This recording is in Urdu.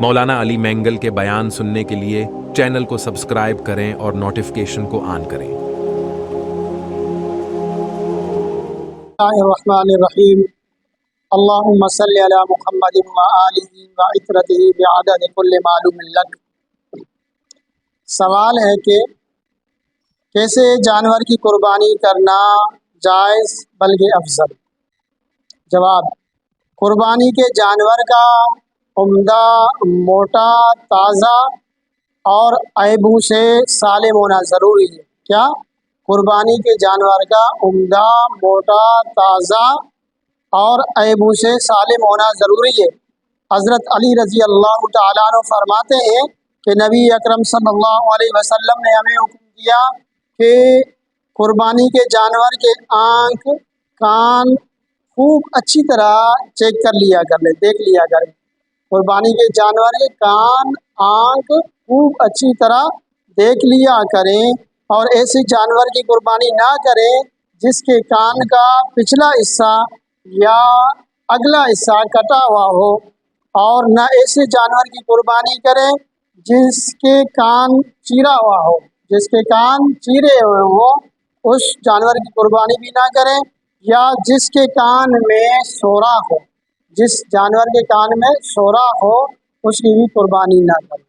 مولانا علی مینگل کے بیان سننے کے لیے چینل کو سبسکرائب کریں اور نوٹیفیکیشن کو آن کریں۔ الرحمن الرحیم، اللہم صلی علی محمد وآلہ وعطرتہ بعدد کل معلوم لک۔ سوال ہے کہ کیسے جانور کی قربانی کرنا جائز بلکہ افضل؟ جواب: قربانی کے جانور کا عمدہ، موٹا، تازہ اور عیبوں سے سالم ہونا ضروری ہے۔ کیا؟ قربانی کے جانور کا عمدہ، موٹا، تازہ اور عیبوں سے سالم ہونا ضروری ہے۔ حضرت علی رضی اللہ تعالیٰ عنہ فرماتے ہیں کہ نبی اکرم صلی اللہ علیہ وسلم نے ہمیں حکم دیا کہ قربانی کے جانور کے آنکھ، کان خوب اچھی طرح چیک کر لیا کریں، دیکھ لیا کریں۔ قربانی کے جانور کے کان، آنکھ خوب اچھی طرح دیکھ لیا کریں، اور ایسے جانور کی قربانی نہ کریں جس کے کان کا پچھلا حصہ یا اگلا حصہ کٹا ہوا ہو، اور نہ ایسے جانور کی قربانی کریں جس کے کان چیرا ہوا ہو۔ جس کے کان چیرے ہوئے ہوں اس جانور کی قربانی بھی نہ کریں، یا جس کے کان میں سوراخ ہو، جس جانور کے کان میں سوراخ ہو اس کی بھی قربانی نہ کریں۔